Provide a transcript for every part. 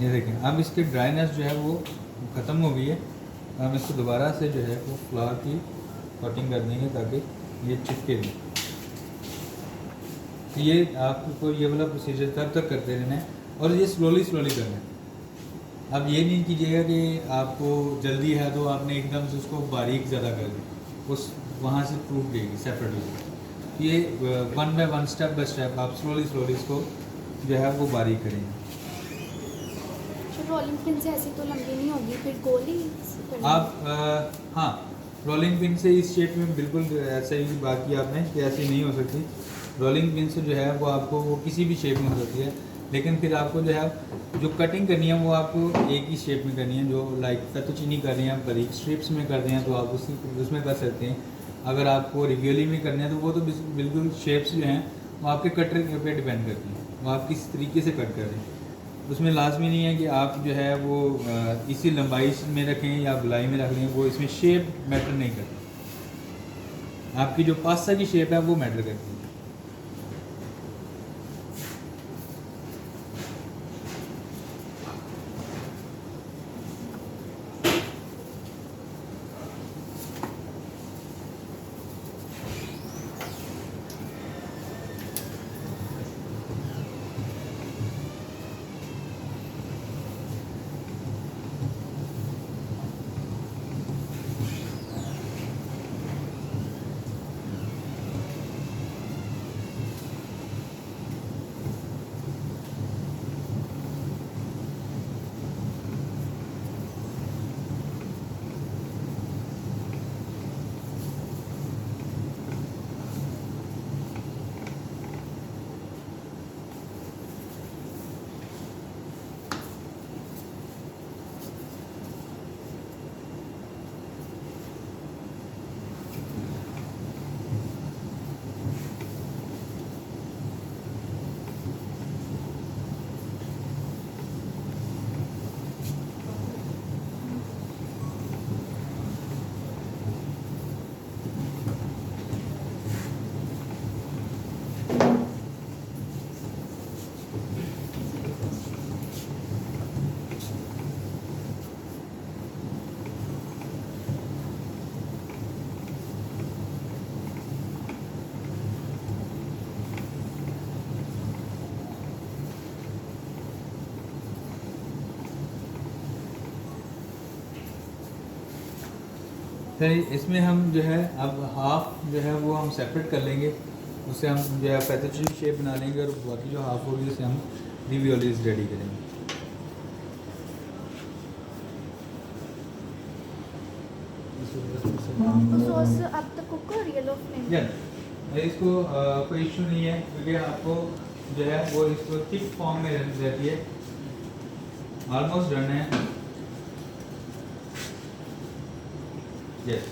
ये देखें अब इसकी ड्राइनेस जो है वो ख़त्म हो गई है। हम इसको दोबारा से जो है वो फ्लावर की कटिंग कर देंगे ताकि ये चिपके नहीं। ये आपको ये वाला प्रोसीजर तब तक करते रहना है और ये स्लोली करना है। अब ये नहीं कीजिएगा कि आपको जल्दी है तो आपने एकदम से उसको बारीक ज़्यादा कर दिया, उस वहाँ से टूट गएगी सेपरेटली। ये one by one step by step आप स्लोली इसको जो है वो बारीक करेंगे। रोलिंग पिन से ऐसी तो लंबी नहीं होगी, फिर गोली आप हाँ, रोलिंग पिन से इस शेप में बिल्कुल ऐसा ही बात की आपने कि ऐसी नहीं हो सकती। रोलिंग पिन से जो है वो आपको वो किसी भी शेप में हो सकती है, लेकिन फिर आपको जो है जो कटिंग करनी है वो आपको एक ही शेप में करनी है। जो लाइक फेटुचीनी कर रहे हैं आप बारीक स्ट्रिप्स में कर रहे हैं तो आप उसमें कर सकते हैं। अगर आपको रिवियोली में करना है तो वो तो बिल्कुल शेप्स जो हैं वो आपके कटर पे डिपेंड करती हैं, वो आप किस तरीके से कट कर रहे हैं। उसमें लाजमी नहीं है कि आप जो है वो इसी लंबाई में रखें या गोलाई में रख लें, वो इसमें शेप मैटर नहीं करती। आपकी जो पास्ता की शेप है वो मैटर करती है। सर इसमें हम जो है अब हाफ जो है वो हम सेपरेट कर लेंगे, उससे हम जो है फेटुचीनी शेप बना लेंगे और बाकी जो हाफ होगी उसे हम रिवियोलीज रेडी करेंगे। सॉस अब तक कुक हो रही है लो फ्लेम? इसको कोई इशू नहीं है क्योंकि आपको जो है वो इसको थिक फॉर्म में रहती है। ऑलमोस्ट डन है। यस,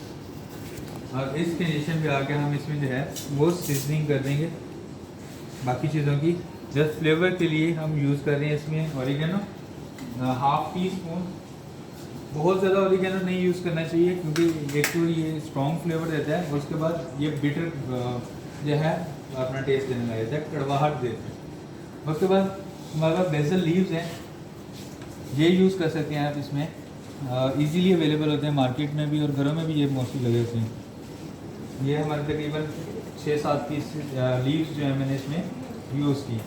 और इस कंडीशन पे आके हम इसमें जो है वो सीजनिंग कर देंगे बाकी चीज़ों की। जस्ट फ्लेवर के लिए हम यूज़ कर रहे हैं इसमें ऑरिगेनो, हाफ टी स्पून। बहुत ज़्यादा ऑरिगेनो नहीं यूज़ करना चाहिए क्योंकि एक तो ये स्ट्रॉन्ग फ्लेवर देता है और उसके बाद ये बिटर जो है अपना टेस्ट देने लग जाता है, कड़वाहट देता है। उसके बाद हमारा बेसल लीव्स हैं, ये यूज़ कर सकते हैं आप इसमें। इजीली अवेलेबल होते हैं मार्केट में भी और घरों में भी ये मोस्टली लगे होते हैं। ये हमारे तकरीबन 6-7 पीस लीव्स जो है मैंने इसमें यूज़ की।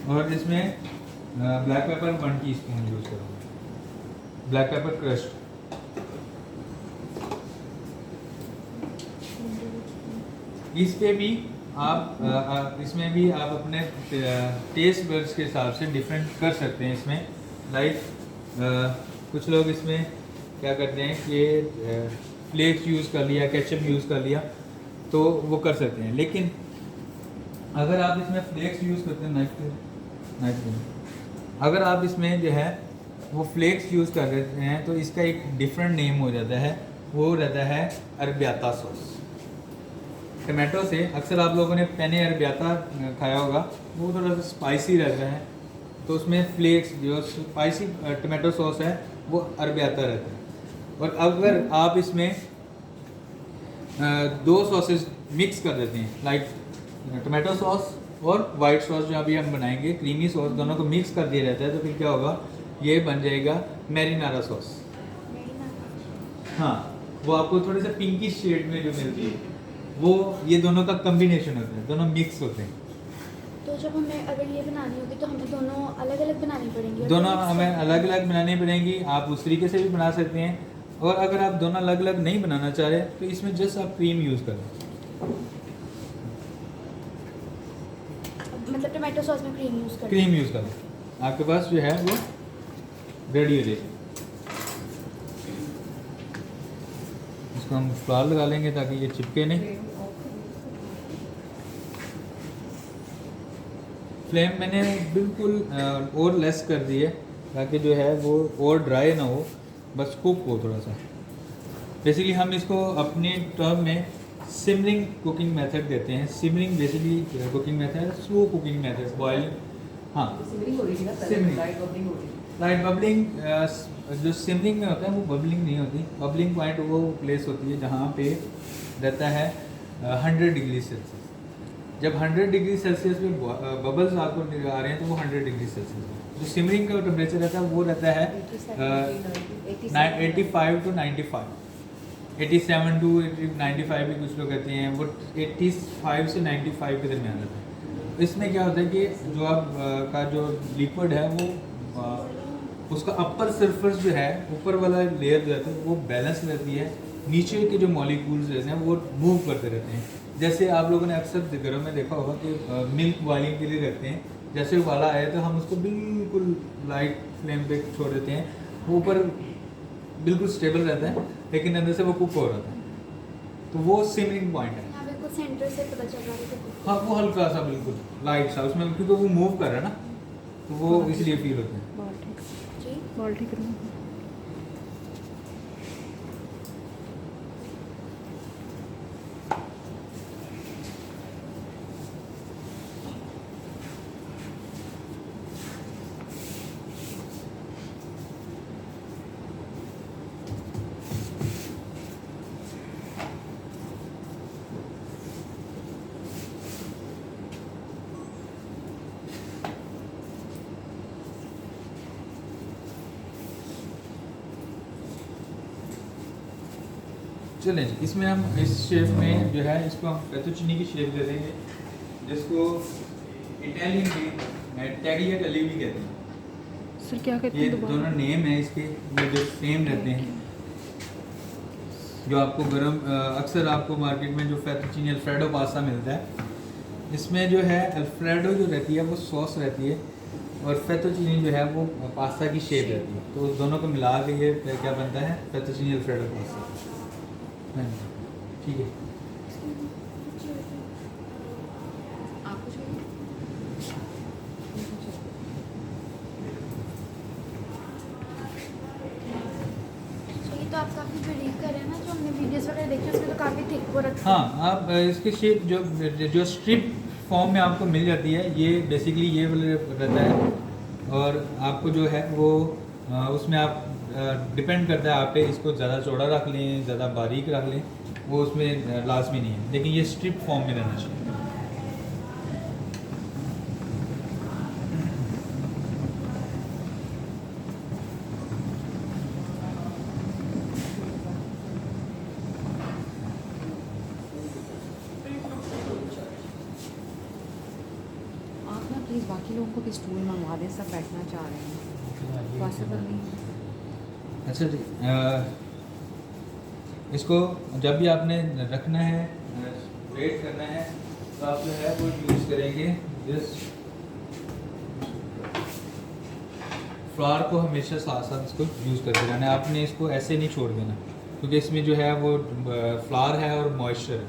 और इसमें ब्लैक पेपर 1 टीस्पून यूज़ करूँगा, ब्लैक पेपर क्रश्ड। इस पे भी आप इसमें भी आप अपने टेस्ट बड्स के हिसाब से डिफरेंट कर सकते हैं। इसमें लाइक कुछ लोग इसमें क्या करते हैं कि फ्लेक्स यूज़ कर लिया, केचप यूज़ कर लिया तो वो कर सकते हैं। लेकिन अगर आप इसमें फ्लेक्स यूज़ करते हैं नाइफ अगर आप इसमें जो है वो फ्लेक्स यूज़ कर रहे हैं तो इसका एक डिफरेंट नेम हो जाता है, वो रहता है अरबियाता सॉस। टमाटो से अक्सर आप लोगों ने पेने अरबियाता खाया होगा, वो थोड़ा सा स्पाइसी रहता है तो उसमें फ्लेक्स जो स्पाइसी टमाटो सॉस है वो अरबियाता रहता है। और अगर आप इसमें दो सॉसेस मिक्स कर देते हैं, लाइक टमाटो सॉस और वाइट सॉस जो अभी हम बनाएंगे, क्रीमी सॉस, दोनों को मिक्स कर दिया जाता है, तो फिर क्या होगा, ये बन जाएगा मैरिनारा सॉस। हाँ, वो आपको थोड़े से पिंकी शेड में जो मिलती है, वो ये दोनों का कॉम्बिनेशन होता है, दोनों मिक्स होते हैं। तो जब हमें अगर ये बनानी होगी तो हमें दोनों अलग अलग बनानी पड़ेंगी? दोनों हमें अलग अलग बनानी पड़ेंगी। आप उस तरीके से भी बना सकते हैं, और अगर आप दोनों अलग अलग नहीं बनाना चाह रहे तो इसमें जस्ट आप क्रीम यूज़ करें। मतलब टमाटो सॉस में क्रीम यूज़ करें? क्रीम यूज़ करें, आपके पास जो है वो रेडी हो जाएगी। इसको हम फ्लावर लगा लेंगे ताकि ये चिपके नहीं। फ्लेम मैंने बिल्कुल और लेस कर दी है ताकि जो है वो और ड्राई ना हो, बस कुक हो थोड़ा सा। बेसिकली हम इसको अपने टर्म में सिमरिंग कुकिंग मेथड देते हैं। Simmering basically cooking method, slow cooking method, boiling. हाँ, सिमरिंग हो रही थी ना, सिमरिंग, लाइट बबलिंग हो रही थी। Light bubbling. जो सिमरिंग में होता है वो बबलिंग नहीं होती। बबलिंग पॉइंट वो प्लेस होती है जहाँ पे रहता है 100 डिग्री सेल्सियस। जब 100 डिग्री सेल्सियस में बबल्स आपको आ रहे हैं तो वो 100 डिग्री सेल्सियस है। जो सिमरिंग का टेम्परेचर रहता है वो रहता है 85 टू 95, 87 टू 95 भी कुछ लोग कहते हैं, वो 85 से 95 के दरमियान रहता है। इसमें क्या होता है कि जो आप का जो लिक्विड है वो उसका अपर सरफेस जो है, ऊपर वाला लेयर जो रहता है वो बैलेंस रहती है, नीचे के जो मॉलिक्यूल्स रहते हैं वो मूव करते रहते हैं। जैसे आप लोगों ने अक्सर घरों में देखा होगा कि मिल्क बॉइलिंग के लिए रखते हैं, जैसे उबाला आया तो हम उसको बिल्कुल लाइट फ्लेम पे छोड़ देते हैं, वो ऊपर बिल्कुल स्टेबल रहता है लेकिन अंदर से वो कुक हो रहा था, तो वो सिमरिंग पॉइंट है। यहाँ बिल्कुल सेंटर से पता चल रहा है। हाँ, वो हल्का सा बिल्कुल लाइट सा उसमें, क्योंकि वो मूव कर रहा है ना, तो वो इसलिए फील होता है। जी, बॉल ठीक करना। चलें जी, इसमें हम इस शेप में जो है इसको हम फेतुचीनी की शेप दे देंगे, जिसको इटालियन में टैगियाटेली भी कहते हैं। सर क्या कहते ये हैं दोबारा? दोनों नेम है इसके, ये जो सेम रहते हैं। जो आपको गरम अक्सर आपको मार्केट में जो फेतुचीनी अल्फ्रेडो पास्ता मिलता है, इसमें जो है अल्फ्रेडो जो रहती है वो सॉस रहती है और फेतुचीनी जो है वो पास्ता की शेप रहती है, तो उस दोनों को मिला के ये क्या बनता है, फेतुचीनी अल्फ्रेडो पास्ता। हाँ जी, ठीक है। आपको चाहिए? ये तो आप काफ़ी बिलीव कर रहे हैं ना, जो हमने वीडियोस वगैरह देखी उसमें तो काफ़ी थिक वो रखा है। हाँ, आप इसकी शेप जो स्ट्रिप फॉर्म में आपको मिल जाती है, ये बेसिकली ये वाला रहता है, और आपको जो है वो उसमें आप डिपेंड करता है आप पे, इसको ज़्यादा चौड़ा रख लें, ज़्यादा बारीक रख लें, वो उसमें लाजमी नहीं है, लेकिन ये स्ट्रिप फॉर्म में रहना चाहिए। आप ना प्लीज़ बाकी लोगों को भी स्टूल मंगवा दें, सब बैठना चाह रहे हैं, पॉसिबल नहीं है। अच्छा जी, इसको जब भी आपने रखना है, वेट करना है, तो आप जो है वो यूज़ करेंगे जस्ट फ्लावर को हमेशा साथ साथ इसको यूज़ करते रहना है। आपने इसको ऐसे नहीं छोड़ देना, क्योंकि इसमें जो है वो फ्लावर है और मॉइस्चर है,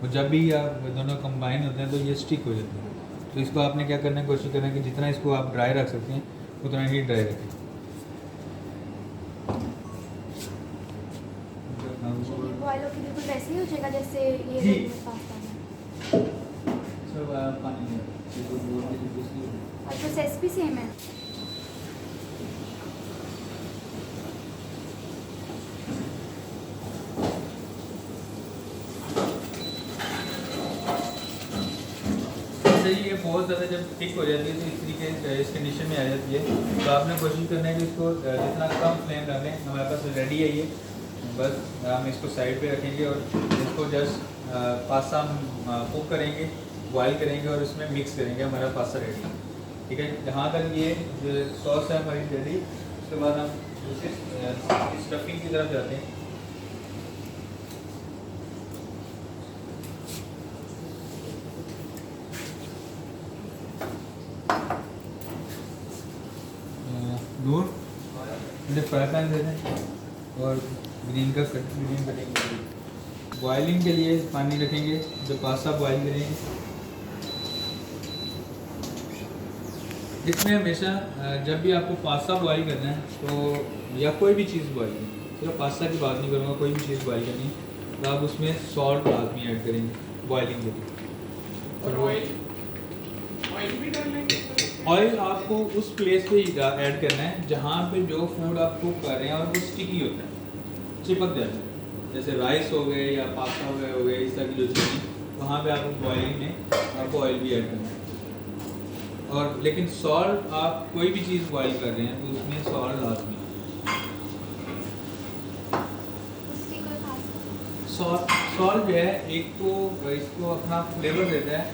और जब भी आप दोनों कंबाइन होते हैं तो ये स्टिक हो जाते हैं। तो इसको आपने क्या करना है, कोशिश करना है कि जितना इसको आप ड्राई रख सकते हैं उतना ही ड्राई रखें। बॉयल होकर बिल्कुल वैसे ही हो जाएगा जैसे ये जी। पास्ता में। So पानी नहीं आता, ये तो बोल के दूसरी और प्रोसेस भी सेम है। जैसे ये बहुत ज़्यादा जब थिक हो जाती है तो इस तरीके इस कंडीशन में आ जाती है, तो आपने कोशिश करना है कि इसको जितना कम फ्लेम रखें। हमारे पास रेडी है ये, बस हम इसको साइड पे रखेंगे और इसको जस्ट पास्ता हम कुक करेंगे, बॉयल करेंगे और इसमें मिक्स करेंगे, हमारा पास्ता रेडी। ठीक है, जहाँ तक ये जो सॉस है हमारी रेडी, उसके बाद हम दूसरी स्टफिंग की तरफ जाते हैं। नूर मुझे फ्राई पैन दे दें और ग्रीन कटिंग बॉइलिंग के लिए पानी रखेंगे, जो पास्ता बॉयल करेंगे। इसमें हमेशा जब भी आपको पास्ता बॉयल करना है तो या कोई भी चीज़ बॉयल करनी, सिर्फ पास्ता की बात नहीं करूँगा, कोई भी चीज़ बॉयल करनी तो आप उसमें सॉल्ट लाजमी ऐड करेंगे बॉइलिंग के लिए। और ऑयल भी डाल लेंगे। ऑयल आपको उस प्लेस पे ऐड करना है जहाँ पे जो फूड आप कुक कर रहे हैं और वो स्टिकी होता है, चिपक जाता है। जैसे राइस हो गए या पास्ता हो गए इस तरह की जो चीज़ें, वहाँ पे आपको बॉइलिंग में आपको ऑयल भी ऐड करना है। और लेकिन सॉल्ट, आप कोई भी चीज़ बॉयल कर रहे हैं तो उसमें सॉल्ट लाजमी है। उसकी कोई खास सॉल्ट जो है एक तो इसको अपना फ्लेवर देता है,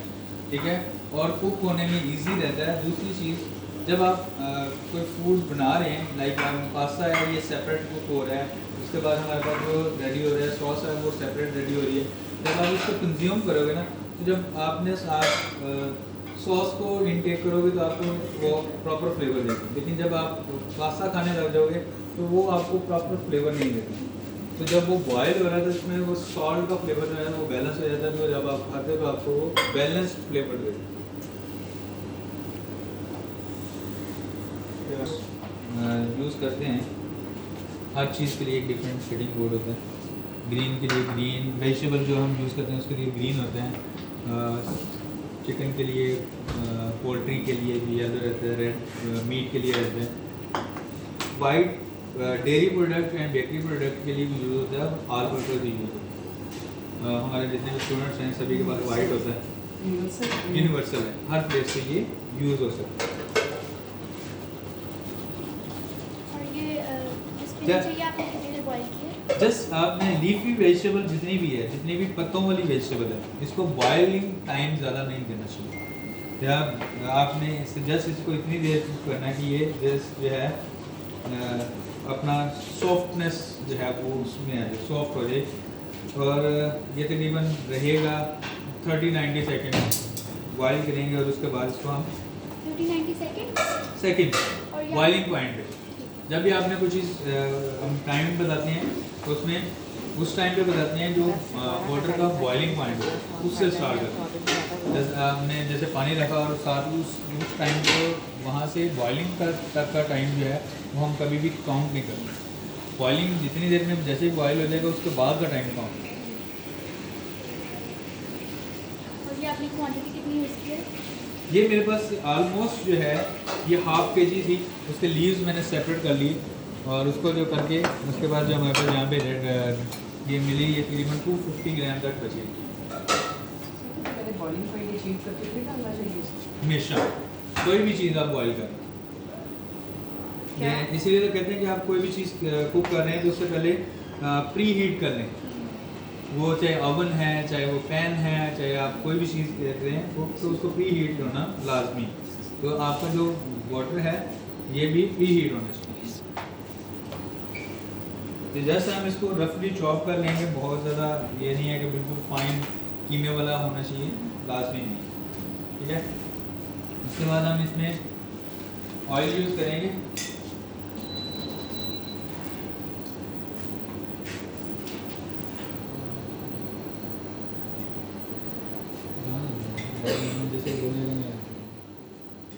ठीक है, और कुक होने में इजी रहता है। दूसरी चीज़, जब आप कोई फूड बना रहे हैं, लाइक पास्ता है ये सेपरेट कुक हो रहा है, उसके बाद हमारे पास जो रेडी हो रहा है सॉस है वो सेपरेट रेडी हो रही है। जब आप उसको कंज्यूम करोगे ना, तो जब आपने सॉस को इनटेक करोगे तो आपको वो प्रॉपर फ्लेवर देगा, लेकिन जब आप पास्ता खाने लग जाओगे तो वो आपको प्रॉपर फ्लेवर नहीं देगा। तो जब वो बॉयल हो रहा है तो इसमें वो सॉल्ट का फ्लेवर जो है वो बैलेंस हो जाता है, तो जब आप खाते हो तो आपको वो बैलेंस्ड फ्लेवर देगा। यूज़ करते हैं हर चीज़ के लिए एक डिफरेंट शेडिंग बोर्ड होता है। ग्रीन के लिए ग्रीन, वेजिटेबल जो हम यूज़ करते हैं उसके लिए ग्रीन होते हैं, चिकन के लिए, पोल्ट्री के लिए भी येलो रहता है, रेड मीट के लिए रहता है, white dairy product and bakery product के लिए भी यूज़ होता है, ऑल पर्पज़ भी यूज़ होता है। हमारे जितने भी स्टूडेंट्स हैं सभी के पास वाइट होता है, यूनिवर्सल है, हर प्लेस से ये यूज़ हो सकता है। और ये जिसमें क्या? चाहिए आपने कितनी देर बॉईल किए? जस्ट आपने लीफी वेजिटेबल जितनी भी है, जितनी भी पत्तों वाली वेजिटेबल है, इसको बॉइलिंग टाइम ज़्यादा नहीं देना चाहिए। या आपने जस्ट इसको इतनी देर करना है कि ये जस्ट जो है अपना सॉफ्टनेस जो है वो उसमें आ जाए, सॉफ्ट हो जाए। और ये तकरीबन रहेगा 30-90 सेकेंड बॉयल करेंगे और उसके बाद इसको हम 30-90 सेकेंड। और ये बॉइलिंग पॉइंट पे जब भी आपने कोई चीज़ हम टाइम बताते हैं तो उसमें उस टाइम पे बताते हैं जो वाटर का बॉइलिंग पॉइंट हो उससे स्टार्ट करते हैं। जैसे आपने जैसे पानी रखा और साथ ही उस टाइम को वहाँ से बॉइलिंग तक का टाइम जो है वो हम कभी भी काउंट नहीं करते। बॉइलिंग जितनी देर में जैसे ही बॉयल हो जाएगा उसके बाद का टाइम काउंट। और ये आपने क्वांटिटी कितनी यूज़ की है? ये मेरे पास ऑलमोस्ट जो है ये ½ kg थी, उसके लीव्स मैंने सेपरेट कर ली और उसको जो करके उसके बाद जो हमारे पास यहाँ पे ये मिली, ये तकरीबन 250 ग्राम तक बची। पहले बॉइलिंग पॉइंट अचीव करके फिर डालना चाहिए इसको। हमेशा कोई भी चीज़ आप बॉयल करें, क्या? इसीलिए तो कहते हैं कि आप कोई भी चीज़ कुक कर रहे हैं तो उससे पहले प्री हीट कर लें। वो चाहे ओवन है, चाहे वो पैन है, चाहे आप कोई भी चीज़ कर रहे हैं तो उसको प्री हीट होना लाजमी। तो आपका जो वाटर है ये भी प्री हीट होना चाहिए। तो जैसे हम इसको रफली चॉप कर लेंगे, बहुत ज़्यादा ये नहीं है कि बिल्कुल फाइन कीमे वाला होना चाहिए, लाजमी नहीं, ठीक है। उसके बाद हम इसमें ऑयल यूज़ करेंगे।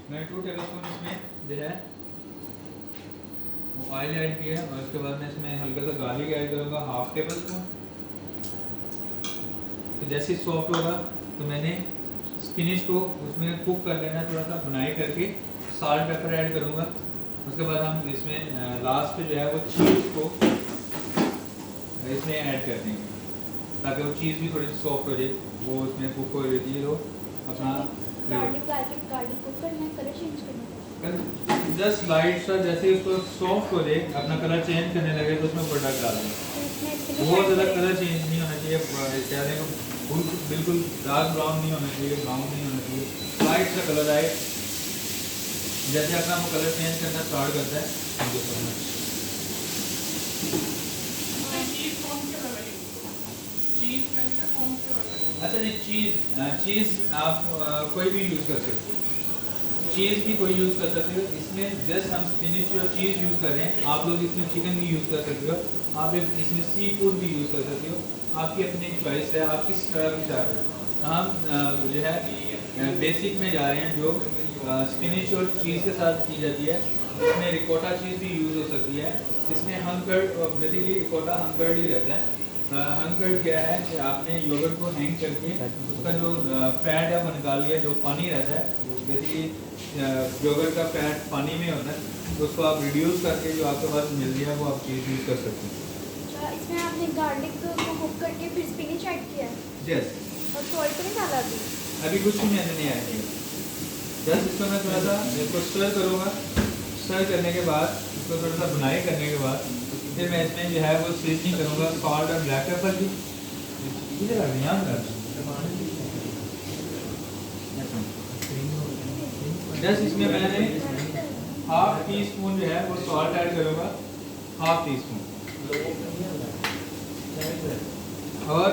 मैं 2 टेबलस्पून इसमें जो है वो ऑयल ऐड किया और उसके बाद मैं इसमें हल्का सा गार्लिक ऐड करूँगा, ½ टेबलस्पून। तो जैसे सॉफ्ट होगा तो मैंने स्पिनिश को उसमें कुक कर लेना, थोड़ा सा बुनाई करके साल्ट पेपर ऐड करूँगा। उसके बाद हम इसमें लास्ट पे जो है वो चीज़ को इसमें ऐड कर देंगे ताकि वो चीज़ भी थोड़ी सी सॉफ्ट हो जाए, वो उसमें कुक हो जाती है। तो अपना गार्लिक डाल के गार्लिक कुक करना है, कलर चेंज करना है। जस्ट लाइट सा जैसे ही उसको सॉफ्ट हो जाए, अपना कलर चेंज करने लगे तो उसमें प्रोडक्ट डाल दें। तो इसमें spinach बहुत add ज़्यादा करें। कलर चेंज नहीं होना चाहिए, चेहरे को बिल्कुल डार्क ब्राउन नहीं होना चाहिए, ब्राउन नहीं होना चाहिए, लाइट सा कलर आए। जैसे अपना वो कलर चेंज करना स्टार्ट करता है। Thank you so much. चीज कौन से वाला है? चीज का कौन से वाला है? अच्छा जी, चीज़ आप कोई भी यूज़ कर सकते हो, चीज़ भी कोई यूज़ कर सकते हो। इसमें जस्ट हम स्पिनिच और चीज़ यूज़ कर रहे हैं, आप लोग इसमें चिकन भी यूज़ कर सकते हो, आप इसमें सी फूड भी यूज़ कर सकते हो, आपकी अपनी चॉइस है, आप किस तरह की चाह रहे हो। हम जो है बेसिक में जा रहे हैं, जो स्पिनिच और चीज़ के साथ की जाती है। इसमें रिकोटा चीज़ भी यूज़ हो सकती है। इसमें हंकर्ड, बेसिकली रिकोटा हंकर्ड ही रहता है। हंकर्ड क्या है कि आपने योगर्ट को हैंग करके उसका जो फैट है वो निकाल लिया, जो पानी रहता है, बेसिकली योगर्ट का फैट पानी में होता है, तो उसको आप रिड्यूस करके जो आपके पास मिल रही है वो आप चीज़ यूज़ कर सकते हैं। अच्छा, इसमें आपने गार्लिक को कुक करके फिर स्पिनिच ऐड किया है यस, और सॉल्ट तो नहीं डाला अभी? अभी कुछ भी मैंने नहीं ऐड किया। जस्ट इसको मैं थोड़ा सा इसको स्टर करूँगा। स्टर करने के बाद इसको थोड़ा सा बुनाई करने के बाद फिर मैं इसमें जो है वो सीजनिंग करूँगा, सॉल्ट और ब्लैक पेपर की। इधर आ गई, यहाँ कर जस्ट इसमें मैंने हाफ टी स्पून जो है वो सॉल्ट ऐड करूँगा, हाफ टी स्पून, और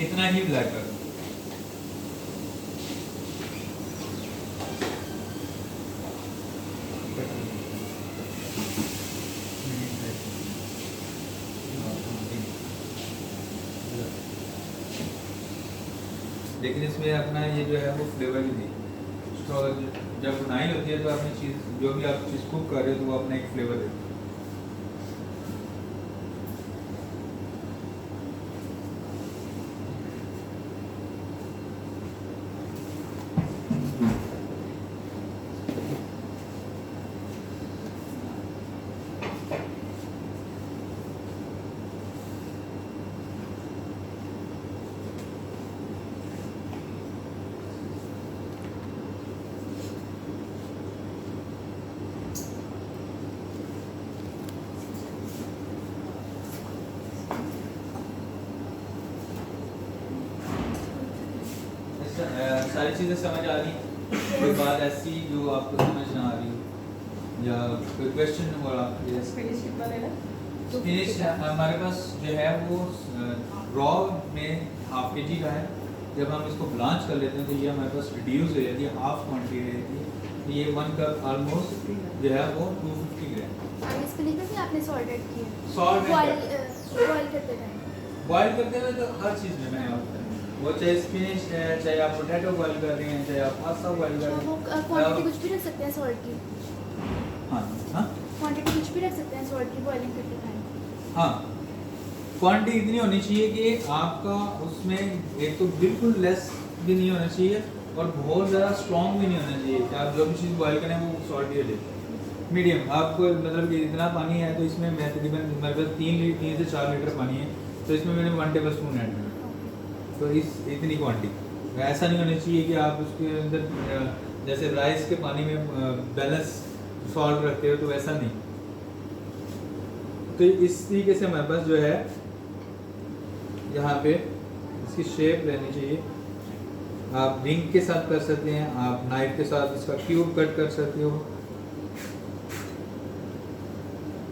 इतना ही ब्लैक पेपर। लेकिन इसमें अपना ये जो है वो फ्लेवर ही नहीं, तो जब बुनाई होती है तो अपनी चीज़ जो भी आप चीज़ कुक कर रहे हो तो वो अपना एक फ्लेवर देती है। सारी चीज़ें समझ आ रही, कोई बात ऐसी जो आपको समझ ना आ रही हो या कोई क्वेश्चन हो आपके? स्पिनिच कितना लेना? स्पिनिच हमारे पास जो है वो रॉ में हाफ के जी का है। जब हम इसको ब्लांच कर लेते हैं तो ये हमारे पास रिड्यूस हो जाती है, हाफ क्वान्टिटी रहती है। तो ये 1 कप ऑलमोस्ट जो है वो 250 ग्राम। और स्पिनिच में भी आपने सॉल्ट ऐड किया? सॉल्ट बॉयल करते टाइम? बॉयल करते हुए तो हर चीज़ में मैंने आपको वो चाहे स्पिनिच है, चाहे आप पोटैटो बॉयल कर रहे हैं, चाहे आप पास्ता बॉयल कर रहे वो हैं। क्वांटिटी कुछ भी रख सकते हैं सॉल्ट की? हाँ हाँ क्वांटिटी कुछ भी रख सकते हैं सॉल्ट की बॉइलिंग करते टाइम? हाँ, क्वांटिटी इतनी होनी चाहिए कि आपका उसमें एक तो बिल्कुल लेस भी नहीं होना चाहिए और बहुत ज़्यादा स्ट्रॉन्ग भी नहीं होना चाहिए कि आप जो भी चीज़ बॉयल करें वो सॉल्ट ही ले। मीडियम आपको मतलब कि इतना पानी है तो इसमें मैं तकरीबन मेरे पास 3 से 4 लीटर पानी है, तो इसमें मैंने 1 टेबल स्पून ऐड किया। तो इस इतनी क्वांटिटी, ऐसा नहीं होना चाहिए कि आप उसके अंदर जैसे राइस के पानी में बैलेंस सॉल्ट रखते हो तो ऐसा नहीं। तो इस तरीके से हमारे पास जो है यहाँ पे इसकी शेप रहनी चाहिए। आप रिंग के साथ कर सकते हैं, आप नाइफ के साथ इसका क्यूब कट कर सकते हो।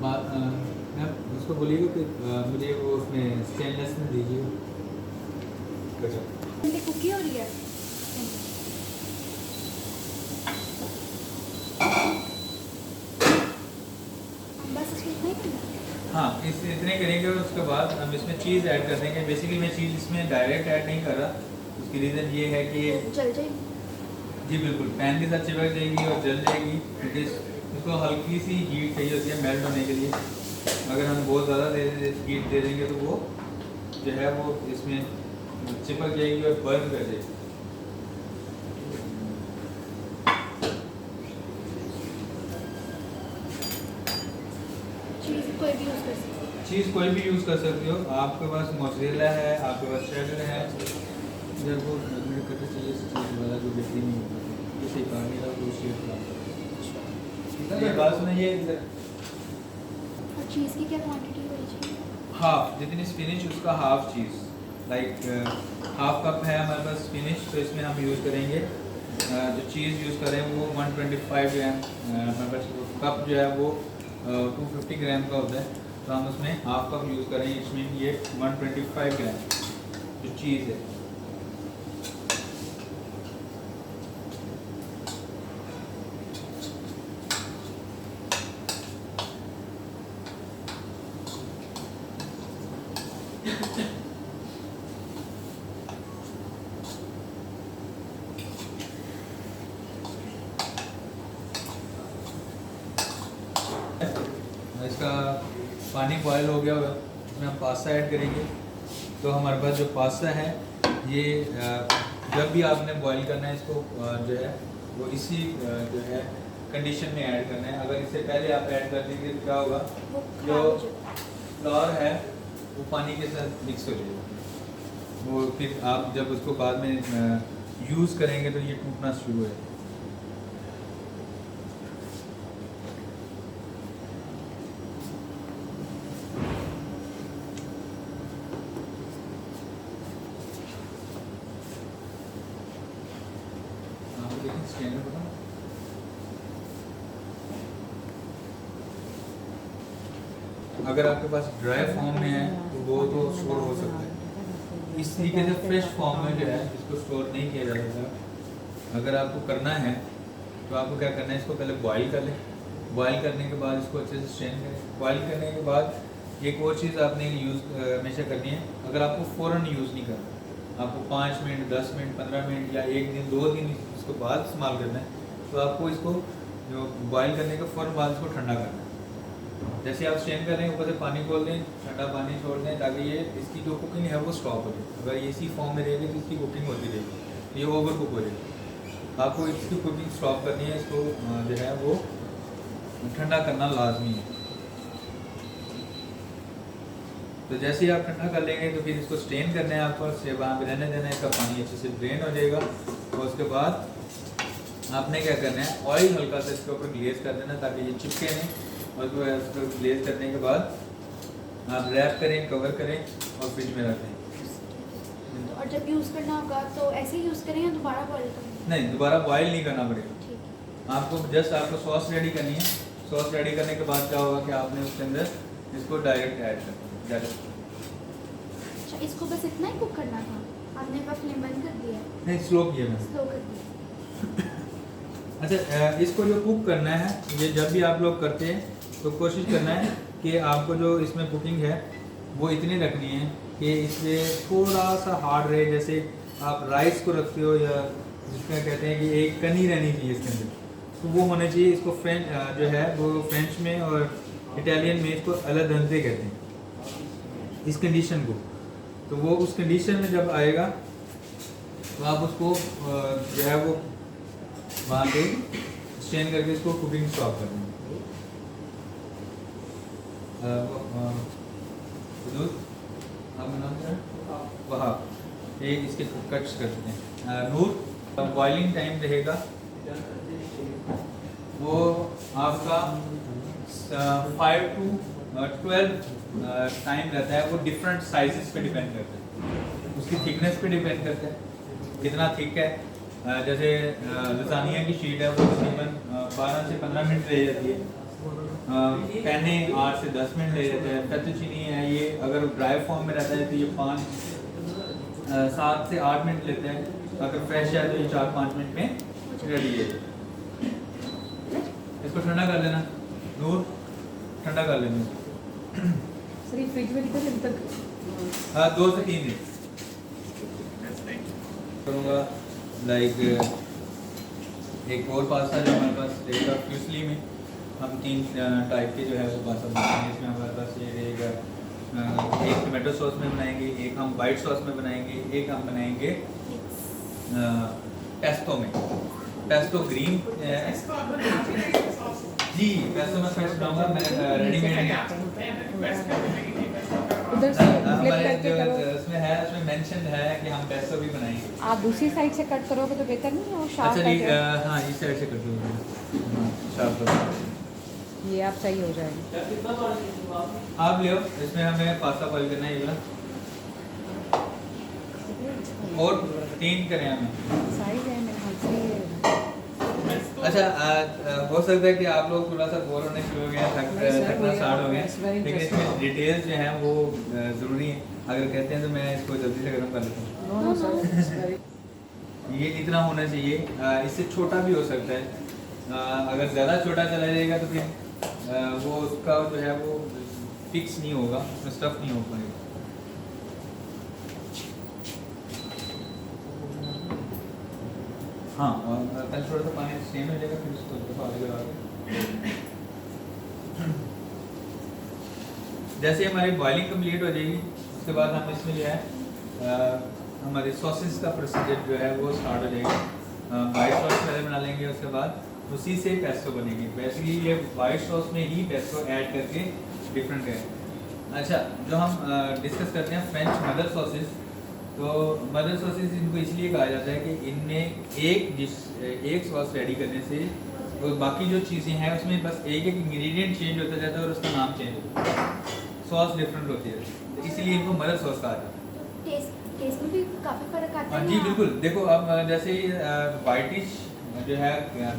मैम उसको बोलिएगा कि मुझे वो उसमें स्टेनलेस में दीजिए। कुकी हो रही है? बस इसमें इतना ही करना है? हाँ, इतने करेंगे और उसके बाद हम इसमें चीज़ ऐड कर देंगे। बेसिकली मैं चीज़ इसमें डायरेक्ट ऐड नहीं कर रहा, उसकी रीज़न ये है कि जल जाएगी? जी बिल्कुल, पैन के साथ चिपक जाएगी और जल जाएगी, क्योंकि इसको हल्की सी हीट चाहिए होती है मेल्ट होने के लिए। अगर हम बहुत ज़्यादा हीट दे देंगे तो वो जो है वो इसमें चिपक जाएगी और बर्न कर जाएगी। भी यूज़ कर सकते हो? चीज़ कोई भी यूज़ कर सकते हो। आपके पास मोज़रेला है, आपके पास शेडर है, इधर वो मेरे कटर चाहिए इस चीज़ वाला जो बिक्री नहीं होता, इसे काटने का वो शेप का ये बात सुनिए। और चीज़ की क्या क्वांटिटी होनी चाहिए? हाफ, जितनी स्पिनिच उसका हाफ चीज़, लाइक हाफ कप है हमारे पास स्पिनिच, तो इसमें हम यूज़ करेंगे जो चीज़ यूज़ करें वो 125 ग्राम। हमारे पास कप जो है वो 250 ग्राम का होता है, तो हम उसमें हाफ कप यूज़ करेंगे। इसमें ये 125 ग्राम जो चीज़ है। इसका पानी बॉयल हो गया होगा, इसमें हम पास्ता ऐड करेंगे। तो हमारे पास जो पास्ता है ये जब भी आपने बॉईल करना है इसको जो है वो इसी जो है कंडीशन में ऐड करना है। अगर इससे पहले आप ऐड कर देंगे तो क्या होगा, वो जो खराब हो जाएगा। फ्लावर है वो पानी के साथ मिक्स हो जाएगा। वो फिर आप जब उसको बाद में यूज़ करेंगे तो ये टूटना शुरू है। स्कैनर बता। अगर आपके पास ड्राई फॉर्म में है तो वो तो स्टोर हो सकता है। इस तरीके से फ्रेश फॉर्म में जो है इसको स्टोर नहीं किया जा सकता। अगर आपको करना है तो आपको क्या करना है, इसको पहले बॉईल कर लें। बॉईल करने के बाद इसको अच्छे से स्ट्रेन करें। बॉईल करने के बाद एक और चीज़ आपने यूज़ हमेशा करनी है। अगर आपको फ़ौरन यूज़ नहीं करना, आपको 5 मिनट 10 मिनट 15 मिनट या 1 दिन 2 दिन इसको बाद इस्तेमाल करना है, तो आपको इसको जो बॉईल करने के फ़ौरन बाद इसको ठंडा करना है। जैसे आप स्ट्रेन कर रहे हैं ऊपर से पानी खोल दें, ठंडा पानी छोड़ दें ताकि ये इसकी जो कुकिंग है वो स्टॉप हो जाए। अगर ये इसी फॉर्म में रहेगी तो इसकी कुकिंग होती रहेगी, तो ये ओवर कुक हो जाएगी। आपको इसकी कुकिंग स्टॉप करनी है, इसको जो है वो ठंडा करना लाजमी है। तो जैसे ही आप ठंडा कर लेंगे तो फिर इसको स्ट्रेन करना है आपको, से वहाँ पर रहने देना है, इसका पानी अच्छे से ड्रेन हो जाएगा। और उसके बाद आपने क्या करना है, ऑयल हल्का सा इसके ऊपर ग्लेज कर देना ताकि ये चिपके नहीं। और उसको ग्लेज करने के बाद आप रैप करें, कवर करें और फ्रिज में रख दें। और जब यूज़ करना होगा तो ऐसे ही यूज़ करें या दोबारा बॉईल करें? नहीं, दोबारा बॉयल नहीं करना पड़ेगा। ठीक है। आपको जस्ट आपको सॉस रेडी करनी है। सॉस रेडी करने के बाद क्या होगा कि आपने उसके अंदर इसको डायरेक्ट ऐड करना है। अच्छा, इसको बस इतना ही कुक करना था? आपने का फ्लेम बंद कर दिया? नहीं, स्लो किया मैंने। स्लो कर दिया। अच्छा, इसको जो कुक करना है, ये जब भी आप लोग करते हैं तो कोशिश करना है कि आपको जो इसमें कुकिंग है वो इतनी रखनी है कि इसमें थोड़ा सा हार्ड रहे। जैसे आप राइस को रखते हो या जिसमें कहते हैं कि एक कनी रहनी चाहिए इसके अंदर, तो वो होना चाहिए। इसको फ्रेंच जो है वो फ्रेंच में और इटालियन में इसको अल डेंटे कहते हैं इस कंडीशन को। तो वो उस कंडीशन में जब आएगा तो आप उसको जो है वो वहाँ पे स्ट्रेन करके इसको कुकिंग स्टॉप कर देंगे। वहाँ ये इसके कट्स कर देते हैं। नूर बॉइलिंग टाइम रहेगा वो आपका 5 to 12 टाइम रहता है। वो डिफरेंट साइजेस पे डिपेंड करता है, उसकी थिकनेस पे डिपेंड करता है कितना थिक है। जैसे लसानिया की शीट है वो तकरीबन 12 से 15 मिनट ले जाती है। पैने 8 से 10 मिनट ले जाते हैं। फेतुचीनी है ये, अगर ड्राई फॉर्म में रहता है तो ये 7 से 8 मिनट लेते हैं। अगर फ्रेश है तो ये 4-5 मिनट में रेडी है। इसको ठंडा कर लेना, नूर ठंडा कर लेना। सर ये फ्रिज में कितने दिन तक? 2 से 3 दिन करूँगा। लाइक एक और पास्ता जो हमारे पास रहेगा फ्यूसली में, हम 3 टाइप के जो है वो पास्ता बनाएंगे। इसमें हमारे पास ये रहेगा, एक टोमेटो सॉस में बनाएंगे, एक हम वाइट सॉस में बनाएंगे, एक हम बनाएंगे पेस्टो में। पेस्टो ग्रीन इसको आप बनाते हैं सॉस जी पैसों में फ्रेश बनाऊंगा मैं रेडीमेड नहीं। बेस्ट करने लगी उधर से फ्लिप हमारे करके जो करो। उसमें है, उसमें मेंशन है कि हम पैसों भी बनाएंगे। आप दूसरी साइड से कट करोगे तो बेहतर नहीं है, वो शार्प अच्छा जी, कट हाँ इस साइड से कर दूँगा शार्प कर। ये आप सही हो जाएगी। आप ले आओ, इसमें हमें पास्ता बॉईल करना है ये वाला, और 3 करें हमें। साइज है मेरे ख्याल से ये। अच्छा हो सकता है कि आप लोग थोड़ा सा बोर होने शुरू हो गए हैं, नहीं सर, थकना ये स्टार्ट हो गए it's very हैं, लेकिन इसमें डिटेल्स जो हैं वो ज़रूरी हैं। अगर कहते हैं तो मैं इसको जल्दी से गर्म कर लेता हूँ। No no sir, it's very- ये इतना होना चाहिए, इससे छोटा भी हो सकता है। अगर ज़्यादा छोटा चला जाएगा तो फिर वो उसका जो है वो फिक्स नहीं होगा, उसमें स्टफ़ नहीं हो पाएगा। हाँ, और पहले थोड़ा सा पानी स्टेन हो जाएगा, फिर उसको दफ़ा आगे लगा के जैसे हमारी बॉइलिंग कंप्लीट हो जाएगी, उसके बाद हम इसमें जो है हमारे सॉसेस का प्रोसीजर जो है वो स्टार्ट हो जाएगा। वाइट सॉस पहले बना लेंगे, उसके बाद उसी से पेस्टो बनेगी। बेसिकली ये वाइट सॉस में ही पेस्टो ऐड करके डिफरेंट है। अच्छा, जो हम डिस्कस करते हैं फ्रेंच मदर सॉसेस, तो मदर सॉसेस इनको इसलिए कहा जाता है कि इनमें एक सॉस रेडी करने से और बाकी जो चीज़ें हैं उसमें बस एक इंग्रेडिएंट चेंज होता जाता है और उसका नाम चेंज होता है, सॉस डिफरेंट होती है, तो इसलिए इनको मदर सॉस कहा जाता है। टेस्ट में भी काफ़ी फ़र्क आता हाँ है। जी बिल्कुल, देखो अब जैसे वाइटिश जो है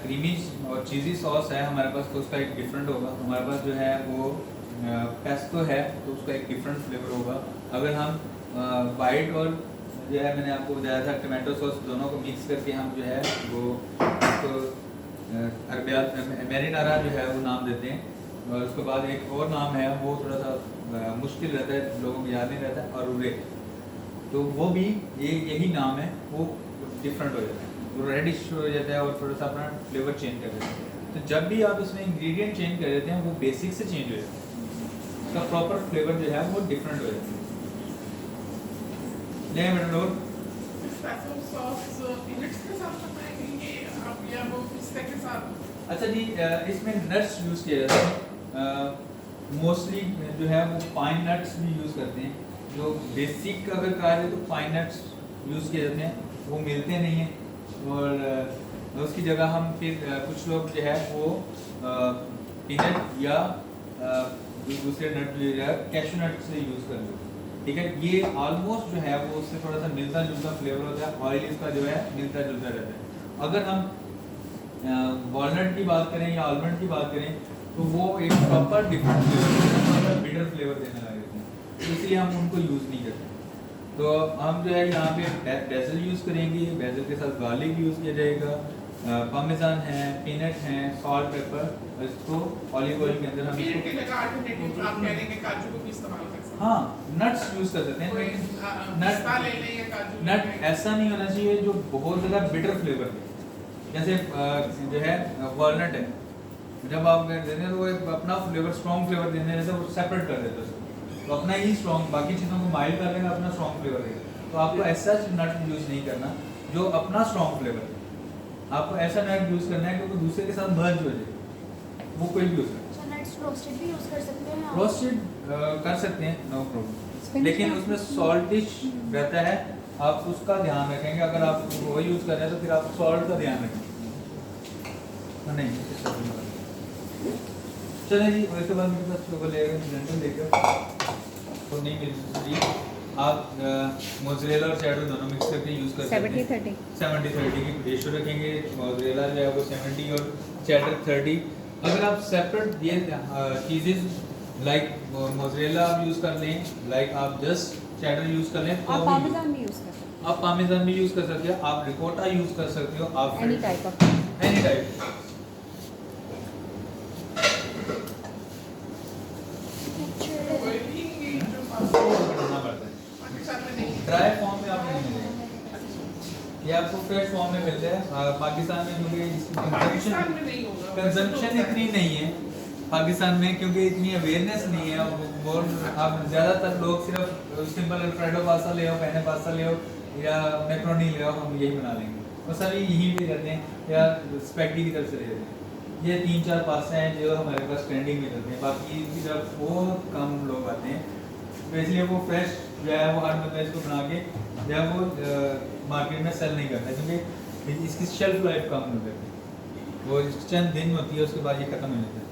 क्रीमी और चीज़ी सॉस है हमारे पास, तो उसका एक डिफरेंट होगा। हमारे पास जो है वो पेस्टो है तो उसका एक डिफरेंट फ्लेवर होगा। अगर हम वाइट और जो है मैंने आपको बताया था टमाटो सॉस दोनों को मिक्स करके हम जो है वो उसको मैरिनारा जो है वो नाम देते हैं, और उसके बाद एक और नाम है वो थोड़ा सा मुश्किल रहता है, लोगों को याद नहीं रहता, और तो वो भी यही नाम है, वो डिफरेंट हो जाता है, वो रेडिश हो जाता है और थोड़ा सा अपना फ्लेवर चेंज कर देता है। तो जब भी आप इसमें इंग्रेडिएंट चेंज कर देते हैं वो बेसिक से चेंज हो जाता है, उसका प्रॉपर फ्लेवर जो है वो डिफरेंट हो जाता है। नहीं मैडम और स्पेशल सॉस पीनट्स के साथ बनाएंगे आप या वो पिस्ता के साथ? अच्छा जी, इसमें नट्स यूज़ किया जाता है, मोस्टली जो है वो पाइन नट्स भी यूज़ करते हैं। जो बेसिक अगर कहा जाए तो पाइन नट्स यूज़ किए जाते हैं, वो मिलते नहीं हैं, और उसकी जगह हम फिर कुछ लोग जो है वो पीनट या दूसरे नट जो है कैशू नट से यूज़ कर लेते हैं। ठीक है, ये ऑलमोस्ट जो है वो उससे थोड़ा सा मिलता जुलता फ्लेवर होता है, ऑयल इसका जो है मिलता जुलता रहता है। अगर हम वॉलनट की बात करें या आलमंड की बात करें तो वो एक proper different flavour, bitter flavour देने लगे थे, तो इसलिए हम उनको यूज़ नहीं करते। तो हम जो है यहाँ पे बेसल यूज़ करेंगे, बेसल के साथ गार्लिक यूज़ किया जाएगा, पामेजान है, पीनट है, सॉल्ट पेपर, इसको ऑलिव ऑयल के अंदर हम पीनट इसको के जगह अल्टरनेटिव आप कह रहे हैं कि काजू को भी इस्तेमाल कर सकते हैं। हाँ नट्स यूज़ कर सकते हैं, लेकिन पिस्ता ले लें या काजू नट ऐसा नहीं होना चाहिए जो बहुत ज़्यादा बिटर फ्लेवर दे। जैसे जो है वॉलनट है, जब आप देते हैं तो वो एक अपना फ्लेवर स्ट्रॉन्ग फ्लेवर देने रहता है, वो सेपरेट कर देता है उसको, तो अपना ही स्ट्रॉन्ग, बाकी चीज़ों को माइल्ड कर लेगा, अपना स्ट्रॉन्ग फ्लेवर देगा। तो आपको ऐसा नट यूज़ नहीं करना जो अपना स्ट्रॉन्ग फ्लेवर है, आपको ऐसा नट यूज़ करना है कि वो दूसरे के साथ मर्ज हो जाए, वो कोई भी हो सकता है। नट्स रोस्टेड भी यूज़ कर सकते हैं आप? रोस्टेड कर सकते हैं, नो प्रॉब्लम, लेकिन उसमें सॉल्टिश रहता है, आप उसका ध्यान रखेंगे। अगर आप वो यूज़ कर रहे हैं तो फिर आप सॉल्ट का ध्यान रखेंगे। नहीं चलें जी, और इसके बाद मेरे पास लोगों लेकर सिलेंडर लेकर तो नहीं मिल रही, आप मोज़रेला और चेडर दोनों मिक्स करके यूज़ कर सकते हैं। 70-30 की रेशो रखेंगे, मोज़रेला जो है वो 70 और चेडर 30। अगर आप सेपरेट ये चीज़ें लाइक मोज़रेला आप यूज़ कर लें, लाइक आप जस्ट चेडर यूज़ कर लें, तो आप पामेजान भी यूज़ कर सकते आप पामेजान भी यूज़ कर सकते हो, आप रिकोटा यूज़ कर सकते हो, आप हो, any type of. Any type. वही जो बनाना पड़ता है, पाकिस्तान में नहीं ड्राई फॉर्म में आपको नहीं मिलेगा, ये आपको फ्रेश फॉर्म में मिलता है। पाकिस्तान में क्योंकि पाकिस्तान में नहीं होगा, कंजम्पशन इतनी नहीं है पाकिस्तान में, क्योंकि इतनी अवेयरनेस नहीं है। अब ज़्यादातर लोग सिर्फ सिंपल अल्फ्रेडो पास्ता ले आओ, पेने पास्ता ले आओ या मैक्रोनी ले आओ, हम यही बना लेंगे, और सभी यहीं पे रहते हैं या स्पैगेटी की तरफ से ले लेते हैं। ये 3-4 पास्ता हैं जो हमारे पास ट्रेंडिंग में चलते हैं, बाकी की तरफ बहुत कम लोग आते हैं, तो इसलिए वो फ्रेश जो है वो हर बंदा इसको बना के जो है वो मार्केट में सेल नहीं करता, क्योंकि इसकी शेल्फ लाइफ कम हो जाती है, वो चंद दिन होती है उसके बाद ये ख़त्म हो जाता है।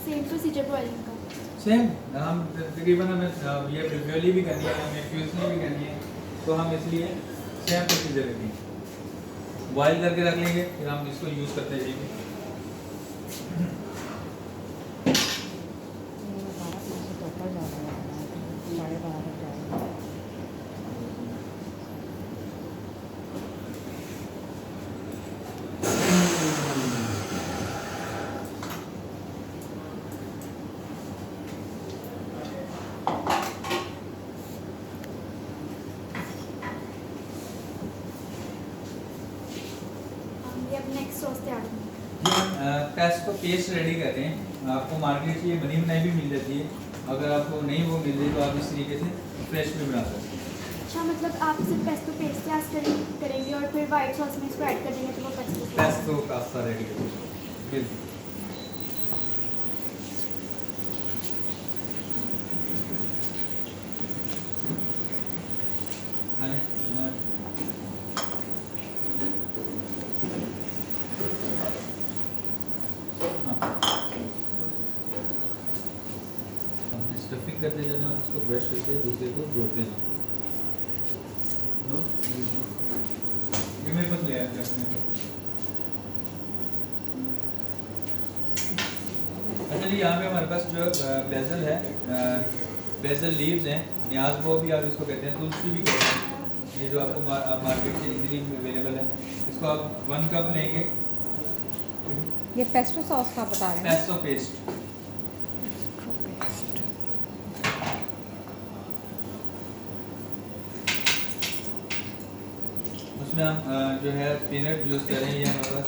सेम प्रोसीजर बॉइलिंग का। सेम हम तकरीबन हमें ये प्रिव्यूअली भी करनी है, हमें फ्यूजली भी करनी है, तो हम इसलिए सेम प्रोसीजर रखेंगे, बॉयल करके रख लेंगे, फिर हम इसको यूज़ करते जाएंगे। ये 12 से तो ऊपर जा रहा है, 12:30 तक जाएगा। ये अब नेक्स्ट सॉस तैयार करेंगे। ये हम पेस्ट पेस्ट रेडी कर रहे हैं, आपको मार्केट से ये बनी बनाई भी मिल जाती है, अगर आपको नहीं वो मिल रही तो आप इस तरीके से फ्रेश भी बना सकते हैं। अच्छा, मतलब आप सिर्फ पेस्टो पेस्ट तैयार करेंगे और फिर वाइट सॉस में इसको ऐड कर देंगे तो वो pesto paste. Paste pasta ready कर बिल्कुल। स्टफिंग करते जाना, उसको ब्रश करके दूसरे को जोड़ते जाना। ये मेरे पास ले आया अपने पास। अच्छा जी, यहाँ पे हमारे पास जो बेसल है, बेसल लीव्स हैं, न्याज वो भी आप इसको कहते हैं, तुलसी भी कहते हैं, ये जो आपको मार्केट से इजीली अवेलेबल है, इसको आप 1 कप लेंगे। ये पेस्टो सॉस का बता रहे हैं। पेस्टो पेस्ट, उसमें हम जो है पीनट यूज़ करें, ये हमारे पास